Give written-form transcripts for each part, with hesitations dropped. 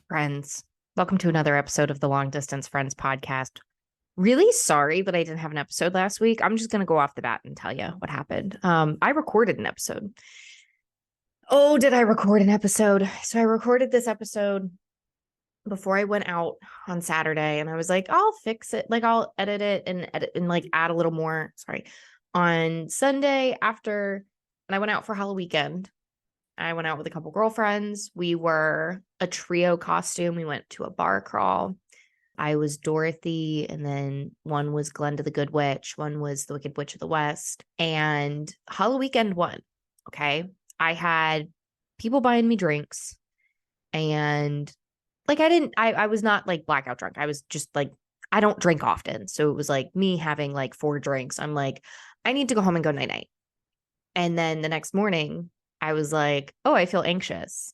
Friends, welcome to another episode of the Long Distance Friends podcast. Really sorry that I didn't have an episode last week. I'm just going to go off the bat and tell you what happened. I recorded an episode. Oh, did I record an episode? So I recorded this episode before I went out on Saturday, and I was like, I'll fix it. Like, I'll edit it and like add a little more. Sorry. On Sunday after, and I went out for Halloweekend. I went out with a couple girlfriends. We were a trio costume. We went to a bar crawl. I was Dorothy, and then one was Glenda the Good Witch, one was the Wicked Witch of the West, and Halloweekend won. Okay. I had people buying me drinks, and like I was not like blackout drunk. I was just like, I don't drink often. So it was like me having like 4 drinks. I'm like, I need to go home and go night night. And then the next morning, I was like, oh, I feel anxious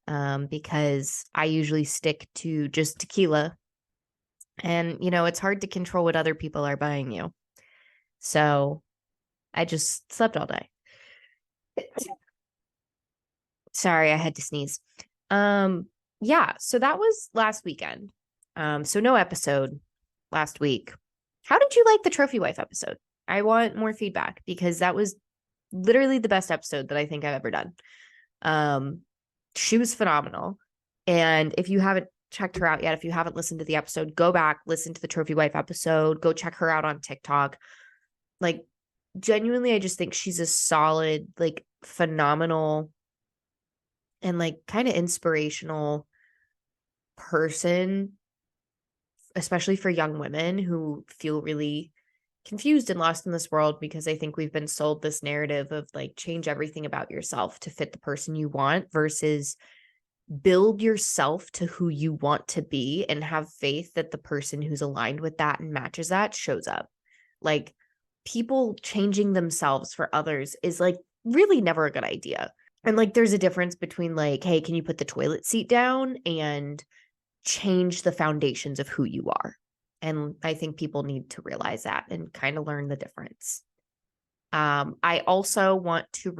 because I usually stick to just tequila. And, it's hard to control what other people are buying you. So I just slept all day. Sorry, I had to sneeze. Yeah, so that was last weekend. So no episode last week. How did you like the Trophy Wife episode? I want more feedback because that was literally the best episode that I think I've ever done. She was phenomenal. And if you haven't checked her out yet, if you haven't listened to the episode, go back, listen to the Trophy Wife episode, go check her out on TikTok. Like, genuinely, I just think she's a solid, like, phenomenal and like kind of inspirational person, especially for young women who feel really confused and lost in this world, because I think we've been sold this narrative of like change everything about yourself to fit the person you want versus build yourself to who you want to be and have faith that the person who's aligned with that and matches that shows up. Like, people changing themselves for others is like really never a good idea. And like, there's a difference between like, hey, can you put the toilet seat down, and change the foundations of who you are. And I think people need to realize that and kind of learn the difference. I also want to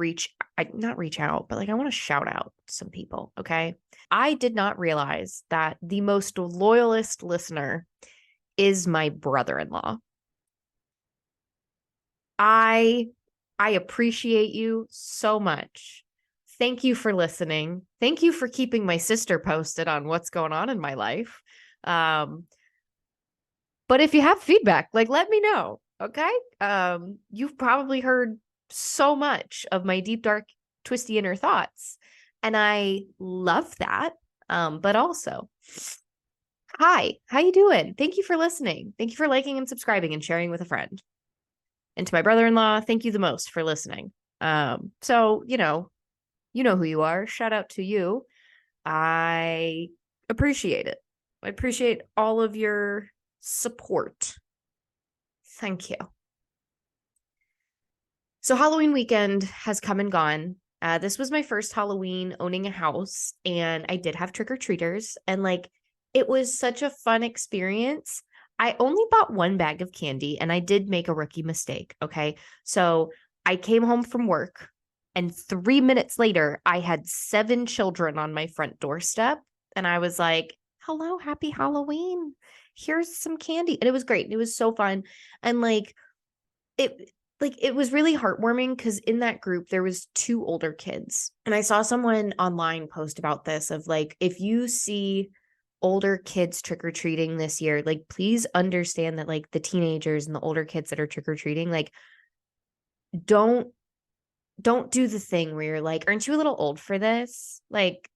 not reach out, but like I want to shout out some people. Okay. I did not realize that the most loyalist listener is my brother-in-law. I appreciate you so much. Thank you for listening. Thank you for keeping my sister posted on what's going on in my life. But if you have feedback, like, let me know. Okay. You've probably heard so much of my deep, dark, twisty inner thoughts. And I love that. But also, hi, how you doing? Thank you for listening. Thank you for liking and subscribing and sharing with a friend. And to my brother-in-law, thank you the most for listening. So, you know who you are. Shout out to you. I appreciate it. I appreciate all of your support. Thank you. So Halloween weekend has come and gone. This was my first Halloween owning a house, and I did have trick-or-treaters, and like, it was such a fun experience. I only bought one bag of candy, and I did make a rookie mistake. Okay. So I came home from work, and 3 minutes later, I had 7 children on my front doorstep. And I was like, hello, happy Halloween. Here's some candy. And it was great. It was so fun. And it was really heartwarming because in that group, there was 2 older kids. And I saw someone online post about this of like, if you see older kids trick-or-treating this year, like, please understand that like the teenagers and the older kids that are trick-or-treating, like, don't do the thing where you're like, aren't you a little old for this? Like,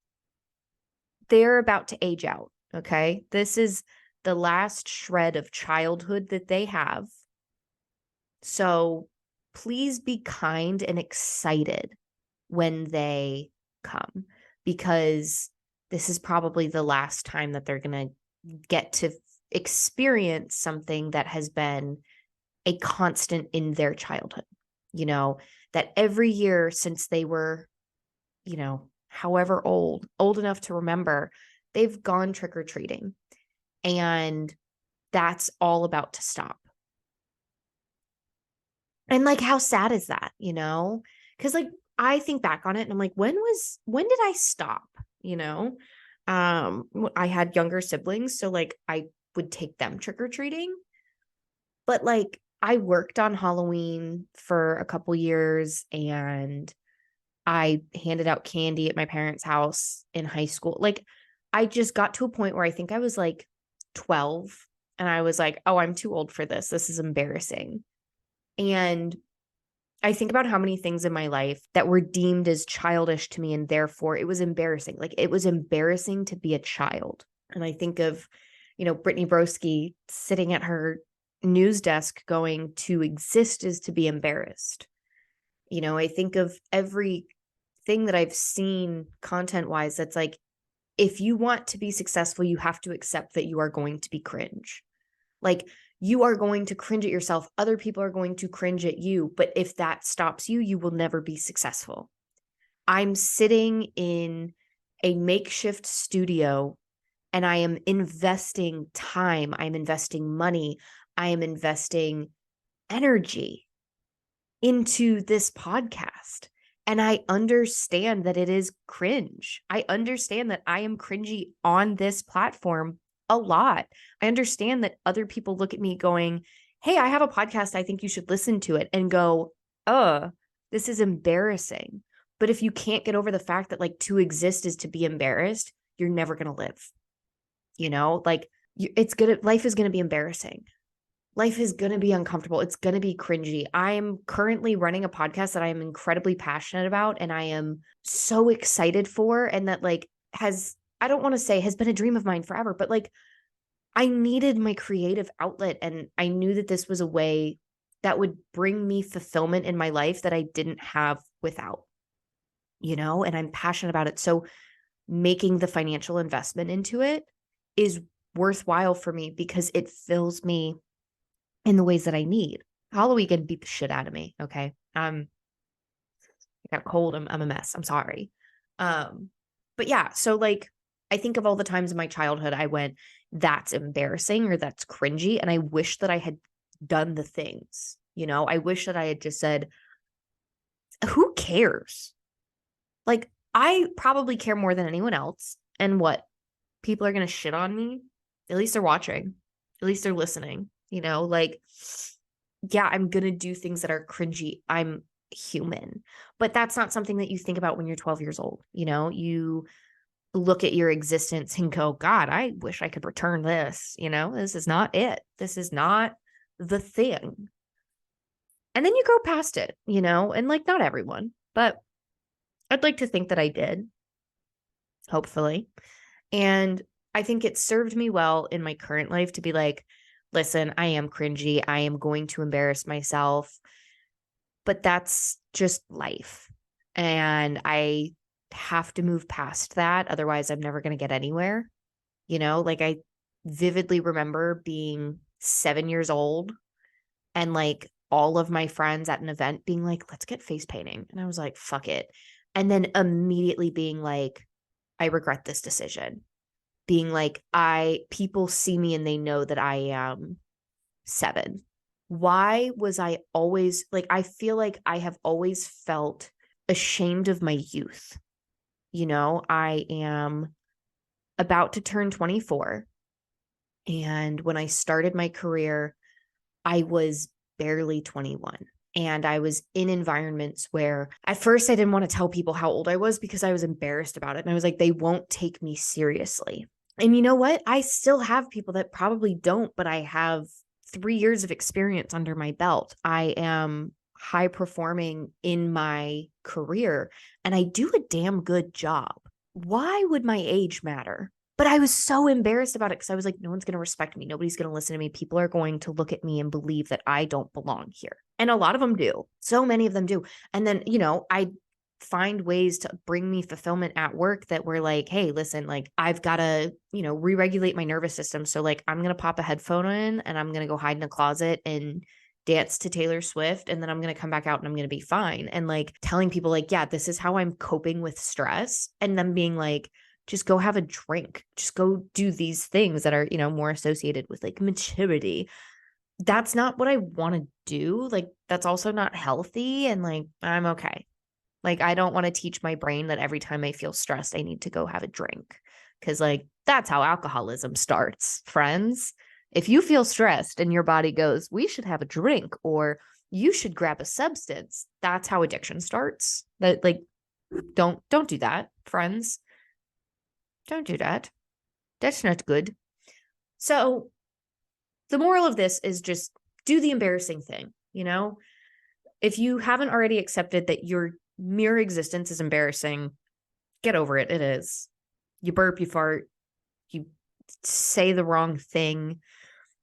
they're about to age out. Okay. This is the last shred of childhood that they have. So please be kind and excited when they come, because this is probably the last time that they're going to get to experience something that has been a constant in their childhood, that every year since they were, however old enough to remember, they've gone trick-or-treating. And that's all about to stop. And like, how sad is that, Because like, I think back on it and I'm like, when did I stop? I had younger siblings, so like I would take them trick-or-treating. But like I worked on Halloween for a couple years and I handed out candy at my parents' house in high school. Like I just got to a point where I think I was like 12 and I was like, "Oh, I'm too old for this. This is embarrassing." And I think about how many things in my life that were deemed as childish to me and therefore it was embarrassing. Like it was embarrassing to be a child. And I think of, Brittany Broski sitting at her news desk going, to exist is to be embarrassed. I think of everything that I've seen content wise that's like, if you want to be successful, you have to accept that you are going to be cringe. Like you are going to cringe at yourself. Other people are going to cringe at you. But if that stops you, you will never be successful. I'm sitting in a makeshift studio and I am investing time. I'm investing money. I am investing energy into this podcast. And I understand that it is cringe. I understand that I am cringy on this platform a lot. I understand that other people look at me going, "Hey, I have a podcast. I think you should listen to it," and go, this is embarrassing. But if you can't get over the fact that like to exist is to be embarrassed, you're never going to live. Like life is going to be embarrassing. Life is going to be uncomfortable. It's going to be cringy. I'm currently running a podcast that I am incredibly passionate about and I am so excited for. And that like I don't want to say has been a dream of mine forever, but like I needed my creative outlet and I knew that this was a way that would bring me fulfillment in my life that I didn't have without, and I'm passionate about it. So making the financial investment into it is worthwhile for me because it fills me in the ways that I need. Halloweekend beat the shit out of me. Okay. I got cold. I'm a mess. I'm sorry. But yeah, so like I think of all the times in my childhood I went, that's embarrassing or that's cringy. And I wish that I had done the things, I wish that I had just said, who cares? Like I probably care more than anyone else. And what? People are going to shit on me. At least they're watching. At least they're listening. Like, yeah, I'm going to do things that are cringy. I'm human. But that's not something that you think about when you're 12 years old. You look at your existence and go, God, I wish I could return this. This is not it. This is not the thing. And then you grow past it, and like not everyone, but I'd like to think that I did, hopefully. And I think it served me well in my current life to be like, listen, I am cringy. I am going to embarrass myself, but that's just life. And I have to move past that. Otherwise, I'm never going to get anywhere. Like I vividly remember being 7 years old and like all of my friends at an event being like, let's get face painting. And I was like, fuck it. And then immediately being like, I regret this decision. Being like, people see me and they know that I am 7. Why was I always like, I feel like I have always felt ashamed of my youth. I am about to turn 24. And when I started my career, I was barely 21. And I was in environments where at first I didn't want to tell people how old I was because I was embarrassed about it. And I was like, they won't take me seriously. And you know what? I still have people that probably don't, but I have 3 years of experience under my belt. I am high performing in my career and I do a damn good job. Why would my age matter? But I was so embarrassed about it because I was like, no one's going to respect me. Nobody's going to listen to me. People are going to look at me and believe that I don't belong here. And a lot of them do. So many of them do. And then, I find ways to bring me fulfillment at work that were like, hey, listen, like I've got to, re-regulate my nervous system. So like, I'm going to pop a headphone in and I'm going to go hide in a closet and dance to Taylor Swift. And then I'm going to come back out and I'm going to be fine. And like telling people like, yeah, this is how I'm coping with stress. And then being like, just go have a drink, just go do these things that are, more associated with like maturity. That's not what I want to do. Like, that's also not healthy. And like, I'm okay. Like, I don't want to teach my brain that every time I feel stressed, I need to go have a drink. Because like, that's how alcoholism starts, friends. If you feel stressed and your body goes, we should have a drink or you should grab a substance, that's how addiction starts. That like, don't do that, friends. Don't do that. That's not good. So the moral of this is just do the embarrassing thing, you know? If you haven't already accepted that your mere existence is embarrassing, get over it. It is. You burp, you fart, you say the wrong thing.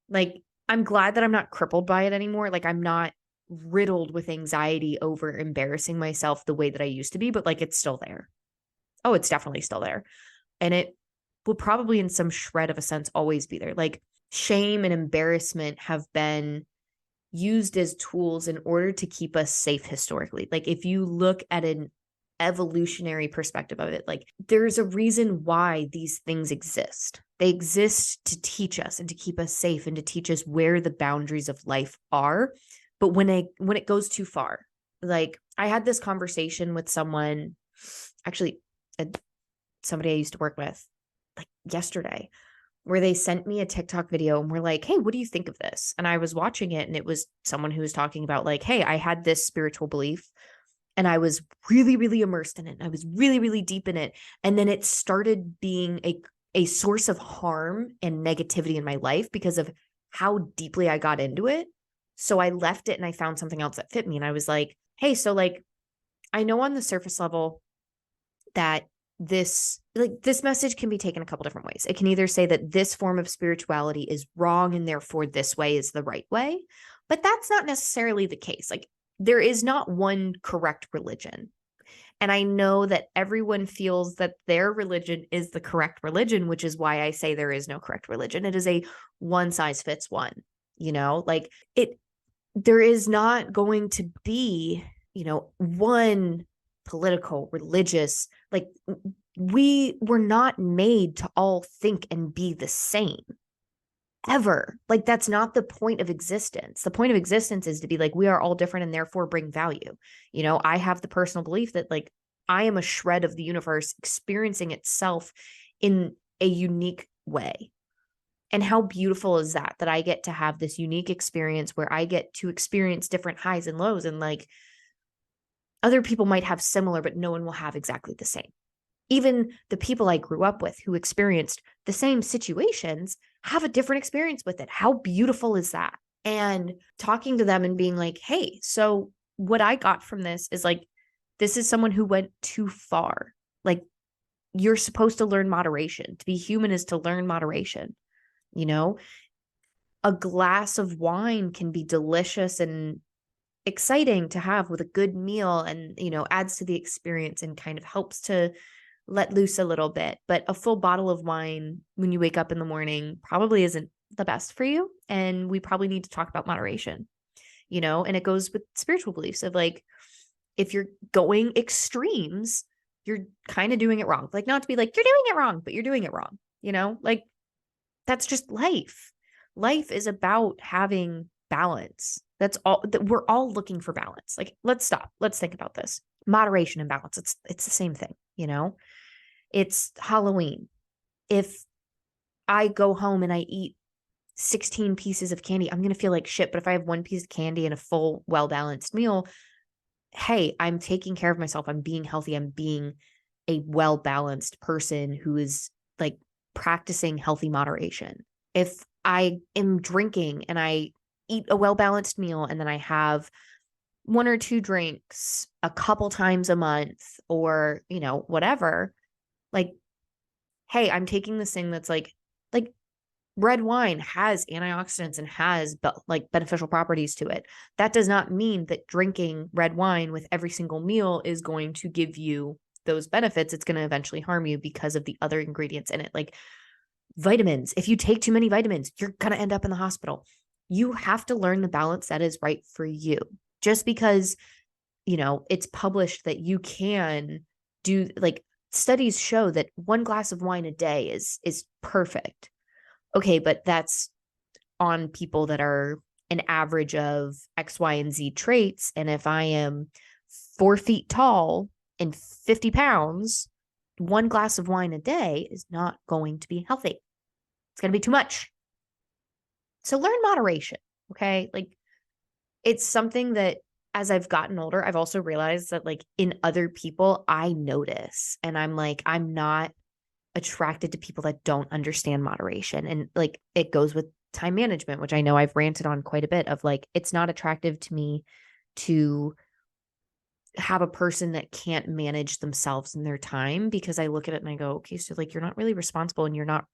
Like, I'm glad that I'm not crippled by it anymore. Like, I'm not riddled with anxiety over embarrassing myself the way that I used to be, but like, it's still there. Oh, it's definitely still there. And it will probably, in some shred of a sense, always be there. Like, shame and embarrassment have been used as tools in order to keep us safe historically. Like, if you look at an evolutionary perspective of it, like, there's a reason why these things exist. They exist to teach us and to keep us safe and to teach us where the boundaries of life are. But when it goes too far, like, I had this conversation with someone, actually, somebody I used to work with, like yesterday, where they sent me a TikTok video and were like, hey, what do you think of this? And I was watching it and it was someone who was talking about like, hey, I had this spiritual belief and I was really, really immersed in it. I was really, really deep in it. And then it started being a source of harm and negativity in my life because of how deeply I got into it. So I left it and I found something else that fit me. And I was like, hey, so like, I know on the surface level that this message can be taken a couple different ways. It can either say that this form of spirituality is wrong and therefore this way is the right way, but that's not necessarily the case. Like, there is not one correct religion. And I know that everyone feels that their religion is the correct religion, which is why I say there is no correct religion. It is a one size fits one, like there is not going to be, one political, religious, like, we were not made to all think and be the same ever. Like, that's not the point of existence. The point of existence is to be like, we are all different and therefore bring value. I have the personal belief that like, I am a shred of the universe experiencing itself in a unique way. And how beautiful is that I get to have this unique experience where I get to experience different highs and lows, and like, other people might have similar, but no one will have exactly the same. Even the people I grew up with who experienced the same situations have a different experience with it. How beautiful is that? And talking to them and being like, hey, so what I got from this is like, this is someone who went too far. Like, you're supposed to learn moderation. To be human is to learn moderation. A glass of wine can be delicious and exciting to have with a good meal and, adds to the experience and kind of helps to let loose a little bit. But a full bottle of wine when you wake up in the morning probably isn't the best for you. And we probably need to talk about moderation, and it goes with spiritual beliefs of like, if you're going extremes, you're kind of doing it wrong. Like, not to be like, you're doing it wrong, but you're doing it wrong, like, that's just life. Life is about having balance. That's all that we're all looking for balance. Like, let's stop. Let's think about this. Moderation and balance. It's the same thing, It's Halloween. If I go home and I eat 16 pieces of candy, I'm going to feel like shit. But if I have one piece of candy and a full, well-balanced meal, hey, I'm taking care of myself. I'm being healthy. I'm being a well-balanced person who is like practicing healthy moderation. If I am drinking and I eat a well-balanced meal and then I have one or two drinks a couple times a month or, whatever, like, hey, I'm taking this thing that's like red wine has antioxidants and has like beneficial properties to it. That does not mean that drinking red wine with every single meal is going to give you those benefits. It's going to eventually harm you because of the other ingredients in it. Like vitamins, if you take too many vitamins, you're going to end up in the hospital. You have to learn the balance that is right for you. Just because, it's published that you can do, like, studies show that one glass of wine a day is perfect. Okay, but that's on people that are an average of X, Y, and Z traits. And if I am 4 feet tall and 50 pounds, one glass of wine a day is not going to be healthy. It's going to be too much. So learn moderation. Okay. Like, it's something that as I've gotten older, I've also realized that like in other people, I notice, and I'm like, I'm not attracted to people that don't understand moderation. And like, it goes with time management, which I know I've ranted on quite a bit of like, it's not attractive to me to have a person that can't manage themselves and their time, because I look at it and I go, okay, so like, you're not really responsible and you're not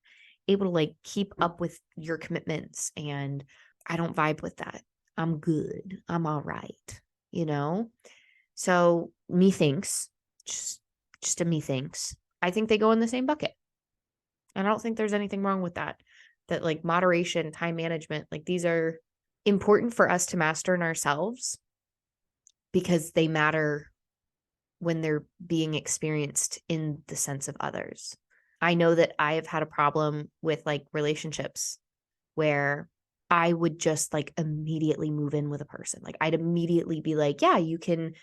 able to like keep up with your commitments. And I don't vibe with that. I'm good. I'm all right. You know? So methinks, just a methinks, I think they go in the same bucket. And I don't think there's anything wrong with that. That like moderation, time management, like these are important for us to master in ourselves because they matter when they're being experienced in the sense of others. I know that I have had a problem with like relationships where I would just like immediately move in with a person. Like I'd immediately be like, yeah, you can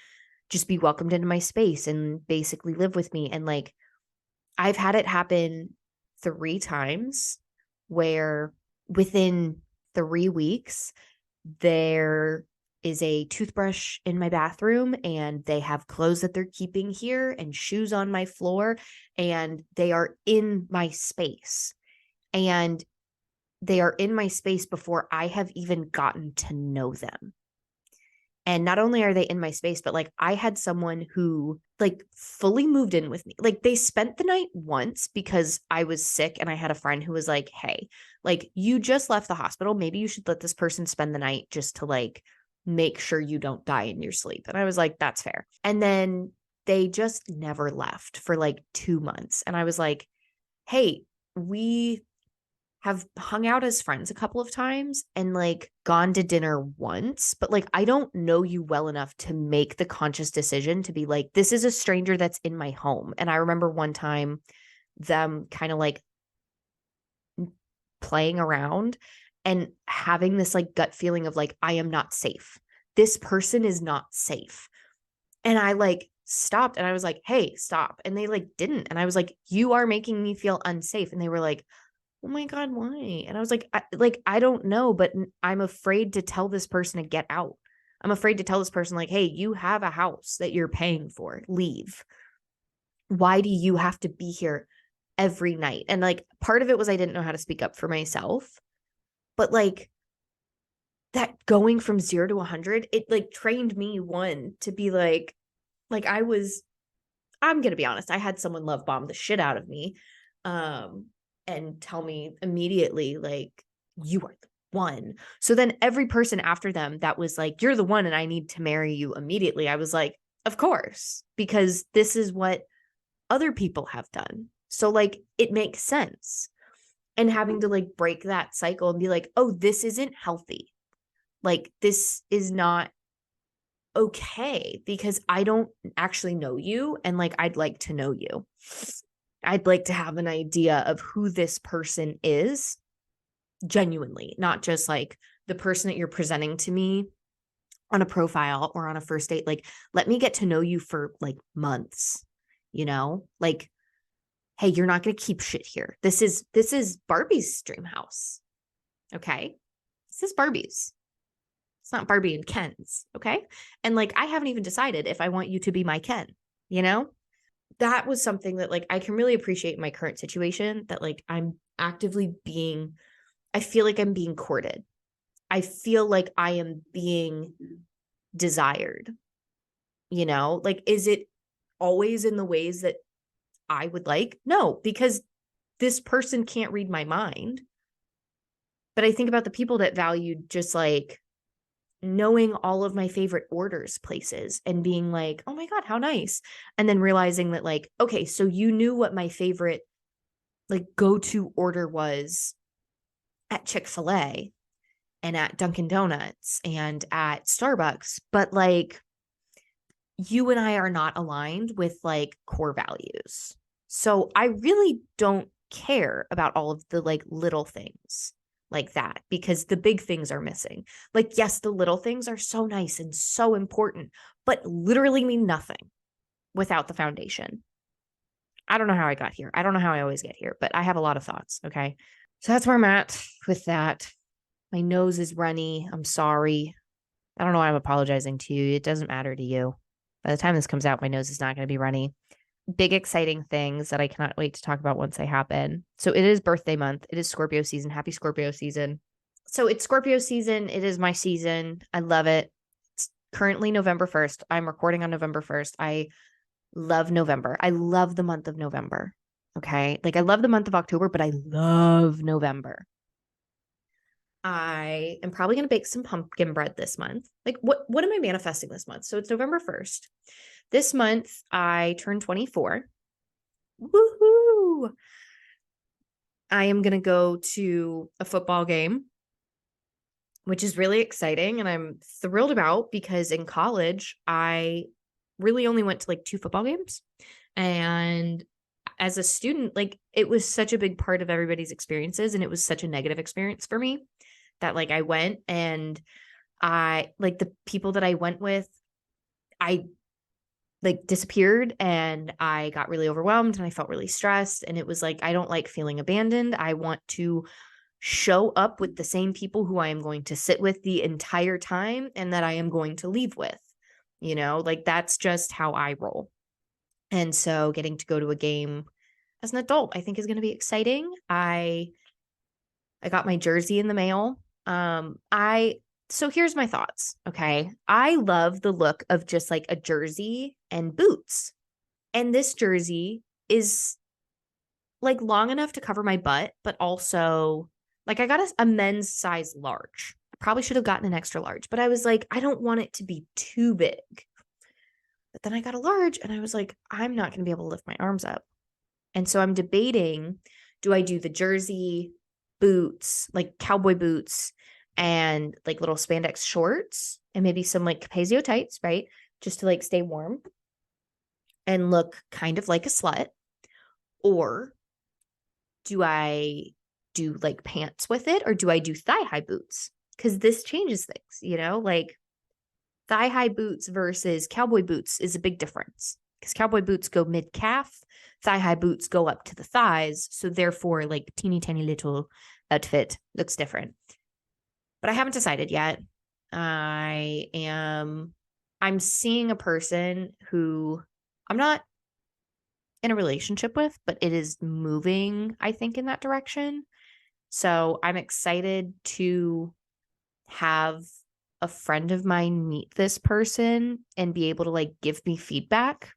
just be welcomed into my space and basically live with me. And like, I've had it happen 3 times where within 3 weeks, there is a toothbrush in my bathroom and they have clothes that they're keeping here and shoes on my floor, and they are in my space. And they are in my space before I have even gotten to know them. And not only are they in my space, but like I had someone who like fully moved in with me. Like they spent the night once because I was sick and I had a friend who was like, hey, like you just left the hospital. Maybe you should let this person spend the night just to like make sure you don't die in your sleep. And I was like, that's fair. And then they just never left for like 2 months. And I was like, hey, we have hung out as friends a couple of times and like gone to dinner once, but like I don't know you well enough to make the conscious decision to be like, this is a stranger that's in my home. And I remember one time them kind of like playing around and having this like gut feeling of like, I am not safe. This person is not safe. And I like stopped and I was like, hey, stop. And they like didn't. And I was like, you are making me feel unsafe. And they were like, oh my God, why? And I was like, I don't know, but I'm afraid to tell this person to get out. I'm afraid to tell this person like, hey, you have a house that you're paying for, leave. Why do you have to be here every night? And like, part of it was I didn't know how to speak up for myself, but like that going from 0 to 100, it like trained me to be like I'm going to be honest. I had someone love bomb the shit out of me. And tell me immediately, like, you are the one. So then every person after them that was like, you're the one and I need to marry you immediately, I was like, of course, because this is what other people have done. So like, it makes sense. And having to like break that cycle and be like, oh, this isn't healthy. Like, this is not okay because I don't actually know you. And like, I'd like to know you. I'd like to have an idea of who this person is genuinely, not just like the person that you're presenting to me on a profile or on a first date. Like, let me get to know you for like months, like, hey, you're not going to keep shit here. This is Barbie's dream house. Okay. This is Barbie's. It's not Barbie and Ken's. Okay. And like, I haven't even decided if I want you to be my Ken, that was something that like I can really appreciate in my current situation, that like I'm actively I feel like I'm being courted. I feel like I am being desired, like, is it always in the ways that I would like? No, because this person can't read my mind. But I think about the people that valued just like knowing all of my favorite orders places and being like, oh my God, how nice. And then realizing that like, okay, so you knew what my favorite like go-to order was at Chick-fil-A and at Dunkin' Donuts and at Starbucks, but like you and I are not aligned with like core values. So I really don't care about all of the like little things like that, because the big things are missing. Like, yes, the little things are so nice and so important, but literally mean nothing without the foundation. I don't know how I got here. I don't know how I always get here, but I have a lot of thoughts. Okay. So that's where I'm at with that. My nose is runny. I'm sorry. I don't know why I'm apologizing to you. It doesn't matter to you. By the time this comes out, my nose is not going to be runny. Big, exciting things that I cannot wait to talk about once they happen. So it is birthday month. It is Scorpio season. Happy Scorpio season. So it's Scorpio season. It is my season. I love it. It's currently November 1st. I'm recording on November 1st. I love November. I love the month of November. Okay. Like I love the month of October, but I love November. I am probably going to bake some pumpkin bread this month. Like what am I manifesting this month? So it's November 1st. This month I turned 24. Woohoo! I am going to go to a football game, which is really exciting and I'm thrilled about because in college I really only went to like 2 football games. And as a student, like it was such a big part of everybody's experiences and it was such a negative experience for me that like I went and I like the people that I went with, I like disappeared and I got really overwhelmed and I felt really stressed. And it was like, I don't like feeling abandoned. I want to show up with the same people who I am going to sit with the entire time and that I am going to leave with, like that's just how I roll. And so getting to go to a game as an adult, I think is going to be exciting. I got my jersey in the mail. So here's my thoughts. Okay. I love the look of just like a jersey and boots. And this jersey is like long enough to cover my butt, but also like I got a men's size large. I probably should have gotten an extra large, but I was like, I don't want it to be too big. But then I got a large and I was like, I'm not going to be able to lift my arms up. And so I'm debating, do I do the jersey, boots, like cowboy boots and like little spandex shorts and maybe some like Capezio tights, right? Just to like stay warm and look kind of like a slut. Or do I do like pants with it or do I do thigh high boots? Because this changes things, like thigh high boots versus cowboy boots is a big difference because cowboy boots go mid calf, thigh high boots go up to the thighs. So therefore, like teeny tiny little outfit looks different. But I haven't decided yet. I'm seeing a person who I'm not in a relationship with, but it is moving, I think, in that direction. So I'm excited to have a friend of mine meet this person and be able to like give me feedback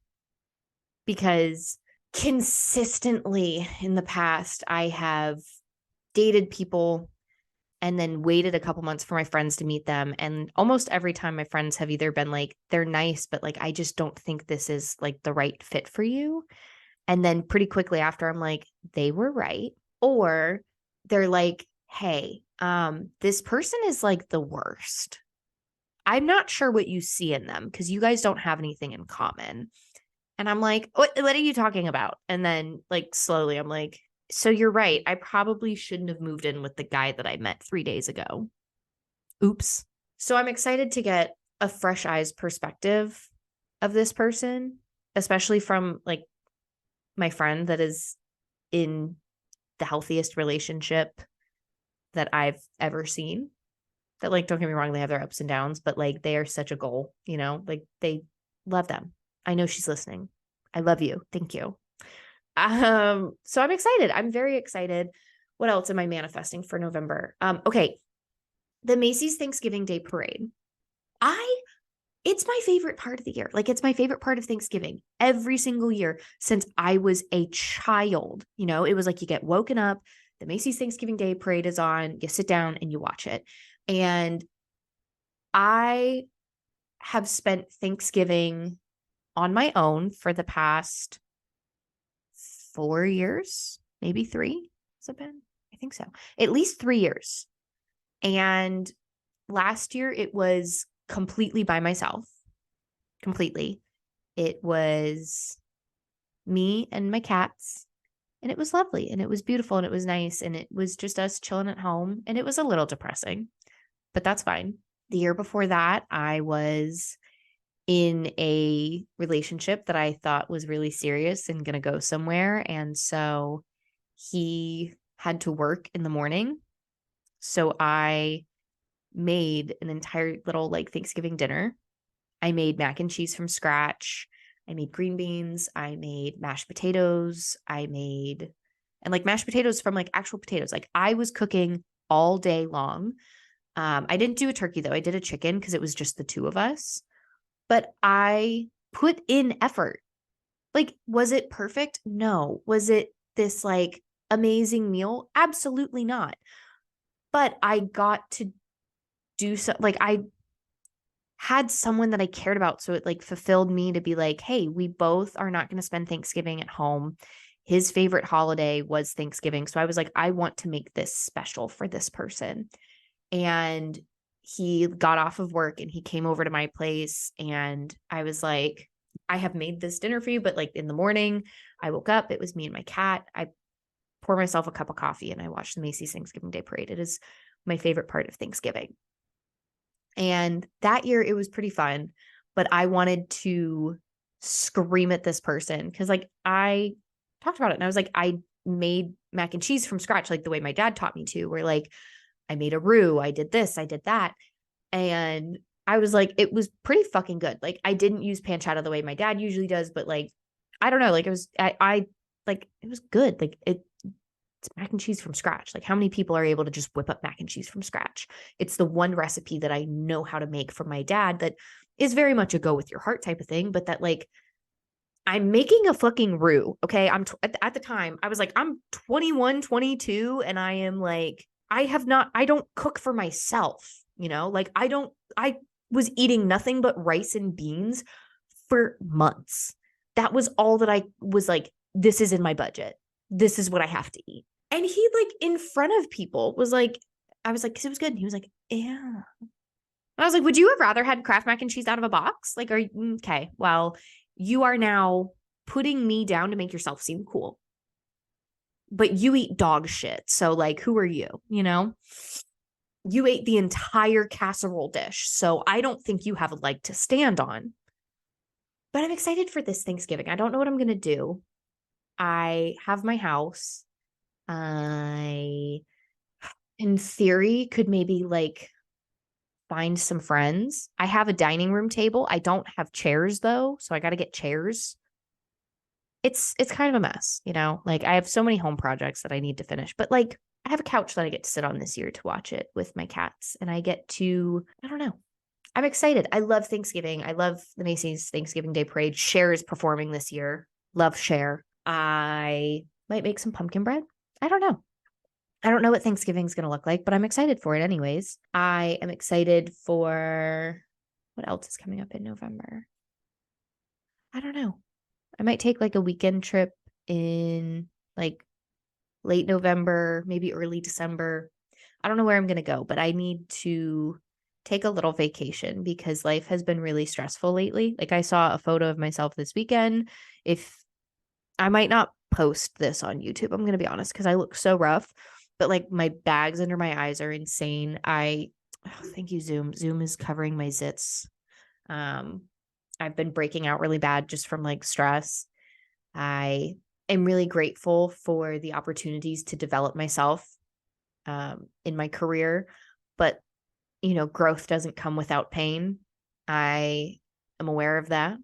because consistently in the past, I have dated people and then waited a couple months for my friends to meet them. And almost every time my friends have either been like, they're nice, but like, I just don't think this is like the right fit for you. And then pretty quickly after, I'm like, they were right. Or they're like, hey, this person is like the worst. I'm not sure what you see in them because you guys don't have anything in common. And I'm like, what are you talking about? And then like slowly I'm like, so you're right. I probably shouldn't have moved in with the guy that I met 3 days ago. Oops. So I'm excited to get a fresh eyes perspective of this person, especially from like my friend that is in the healthiest relationship that I've ever seen. That like, don't get me wrong, they have their ups and downs, but like they are such a goal, like they love them. I know she's listening. I love you. Thank you. So I'm excited. I'm very excited. What else am I manifesting for November? Okay. The Macy's Thanksgiving Day Parade. It's my favorite part of the year. Like it's my favorite part of Thanksgiving every single year since I was a child. It was like you get woken up, the Macy's Thanksgiving Day Parade is on, you sit down and you watch it. And I have spent Thanksgiving on my own for the past 4 years, maybe 3. Has it been? I think so. At least 3 years. And last year it was completely by myself. Completely. It was me and my cats. And it was lovely. And it was beautiful. And it was nice. And it was just us chilling at home. And it was a little depressing. But that's fine. The year before that, I was in a relationship that I thought was really serious and going to go somewhere. And so he had to work in the morning. So I made an entire little like Thanksgiving dinner. I made mac and cheese from scratch. I made green beans. I made mashed potatoes. And like mashed potatoes from like actual potatoes. Like I was cooking all day long. I didn't do a turkey though. I did a chicken because it was just the two of us. But I put in effort. Like, was it perfect? No. Was it this like amazing meal? Absolutely not. But I got to do so, like, I had someone that I cared about. So it like fulfilled me to be like, hey, we both are not going to spend Thanksgiving at home. His favorite holiday was Thanksgiving. So I was like, I want to make this special for this person. And he got off of work and he came over to my place. And I was like, I have made this dinner for you. But like in the morning, I woke up, it was me and my cat. I pour myself a cup of coffee and I watched the Macy's Thanksgiving Day Parade. It is my favorite part of Thanksgiving. And that year it was pretty fun, but I wanted to scream at this person because like I talked about it and I was like, I made mac and cheese from scratch, like the way my dad taught me to, where like I made a roux, I did this, I did that. And I was like, it was pretty fucking good. Like I didn't use pancetta the way my dad usually does, but like, I don't know, like it was, I like, it was good. Like it's mac and cheese from scratch. Like how many people are able to just whip up mac and cheese from scratch? It's the one recipe that I know how to make from my dad that is very much a go with your heart type of thing, but that like I'm making a fucking roux. Okay. At the time I was like, I'm 21, 22, and I am like, I don't cook for myself, like I was eating nothing but rice and beans for months. That was all that I was like, this is in my budget. This is what I have to eat. And he like in front of people was like, I was like, because it was good. And he was like, yeah. I was like, would you have rather had Kraft mac and cheese out of a box? Like, are you okay? Well, you are now putting me down to make yourself seem cool. But you eat dog shit. So like, who are you? You ate the entire casserole dish. So I don't think you have a leg to stand on. But I'm excited for this Thanksgiving. I don't know what I'm going to do. I have my house. I, in theory, could maybe like find some friends. I have a dining room table. I don't have chairs though, so I got to get chairs. It's kind of a mess, Like I have so many home projects that I need to finish, but like I have a couch that I get to sit on this year to watch it with my cats, and I get to, I don't know. I'm excited. I love Thanksgiving. I love the Macy's Thanksgiving Day Parade. Cher is performing this year. Love Cher. I might make some pumpkin bread. I don't know. I don't know what Thanksgiving's going to look like, but I'm excited for it anyways. I am excited for what else is coming up in November. I don't know. I might take like a weekend trip in like late November, maybe early December. I don't know where I'm going to go, but I need to take a little vacation because life has been really stressful lately. Like I saw a photo of myself this weekend. If I might not post this on YouTube, I'm going to be honest, because I look so rough, but like my bags under my eyes are insane. Thank you, Zoom. Zoom is covering my zits. I've been breaking out really bad just from like stress. I am really grateful for the opportunities to develop myself in my career, but growth doesn't come without pain. I am aware of that.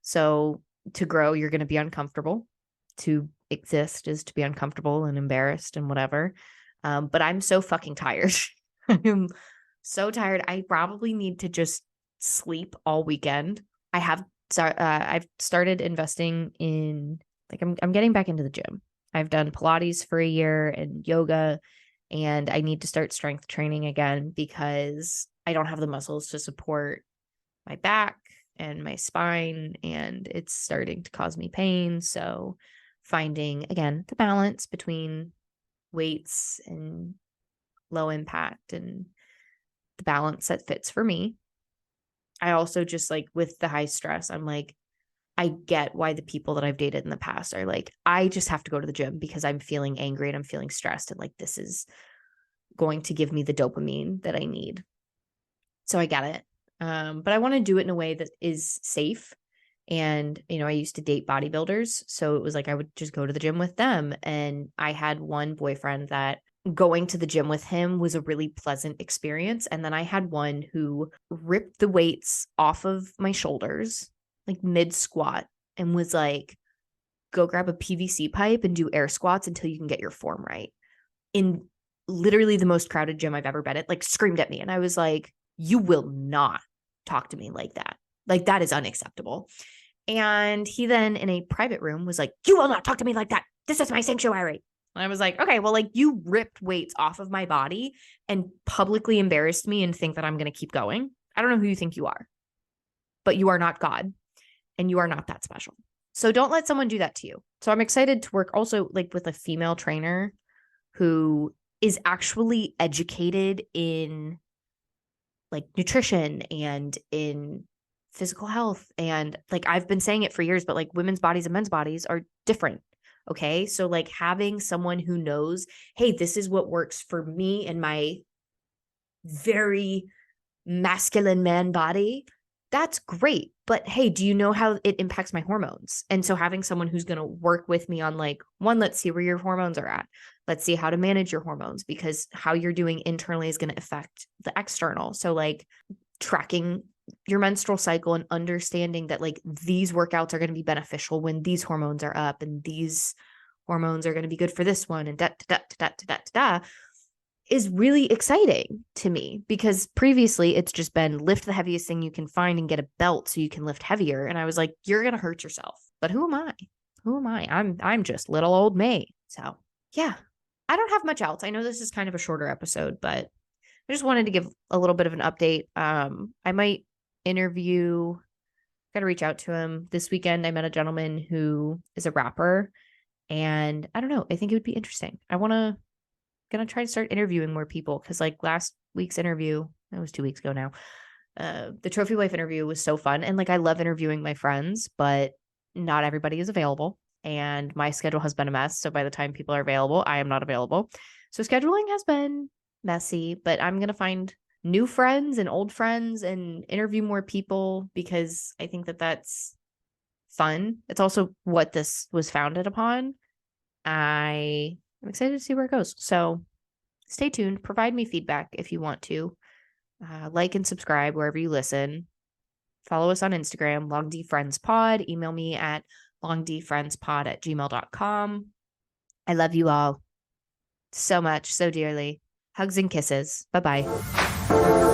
So to grow, you're going to be uncomfortable. To exist is to be uncomfortable and embarrassed and whatever. But I'm so fucking tired. I'm so tired. I probably need to just sleep all weekend. I've started investing in like I'm getting back into the gym. I've done Pilates for a year and yoga, and I need to start strength training again because I don't have the muscles to support my back and my spine, and it's starting to cause me pain. So finding again the balance between weights and low impact and the balance that fits for me. I also just like with the high stress, I'm like, I get why the people that I've dated in the past are like, I just have to go to the gym because I'm feeling angry and I'm feeling stressed. And like, this is going to give me the dopamine that I need. So I get it. But I want to do it in a way that is safe. And, I used to date bodybuilders. So it was like I would just go to the gym with them. And I had one boyfriend that going to the gym with him was a really pleasant experience. And then I had one who ripped the weights off of my shoulders, like mid squat, and was like, go grab a PVC pipe and do air squats until you can get your form right. In literally the most crowded gym I've ever been at, like screamed at me. And I was like, you will not talk to me like that. Like that is unacceptable. And he then in a private room was like, you will not talk to me like that. This is my sanctuary. And I was like, okay, well, like you ripped weights off of my body and publicly embarrassed me and think that I'm going to keep going. I don't know who you think you are, but you are not God and you are not that special. So don't let someone do that to you. So I'm excited to work also like with a female trainer who is actually educated in like nutrition and in physical health. And like, I've been saying it for years, but like women's bodies and men's bodies are different. Okay. So like having someone who knows, hey, this is what works for me and my very masculine man body. That's great. But hey, do you know how it impacts my hormones? And so having someone who's going to work with me on like, one, let's see where your hormones are at. Let's see how to manage your hormones, because how you're doing internally is going to affect the external. So like tracking your menstrual cycle and understanding that like these workouts are going to be beneficial when these hormones are up and these hormones are going to be good for this one and da is really exciting to me, because previously it's just been lift the heaviest thing you can find and get a belt so you can lift heavier. And I was like, you're going to hurt yourself. But who am I? Who am I? I'm just little old May. So yeah, I don't have much else. I know this is kind of a shorter episode, but I just wanted to give a little bit of an update. I might interview, got to reach out to him this weekend. I met a gentleman who is a rapper, and I don't know, I think it would be interesting. Gonna try to start interviewing more people, because like last week's interview, that was 2 weeks ago now, the trophy wife interview was so fun. And like, I love interviewing my friends, but not everybody is available. And my schedule has been a mess. So by the time people are available, I am not available. So scheduling has been messy, but I'm going to find new friends and old friends and interview more people, because I think that that's fun. It's also what this was founded upon. I'm excited to see where it goes. So stay tuned. Provide me feedback if you want to. Like and subscribe wherever you listen. Follow us on Instagram, longdfriendspod. Email me at longdfriendspod@gmail.com. I love you all so much, so dearly. Hugs and kisses. Bye-bye.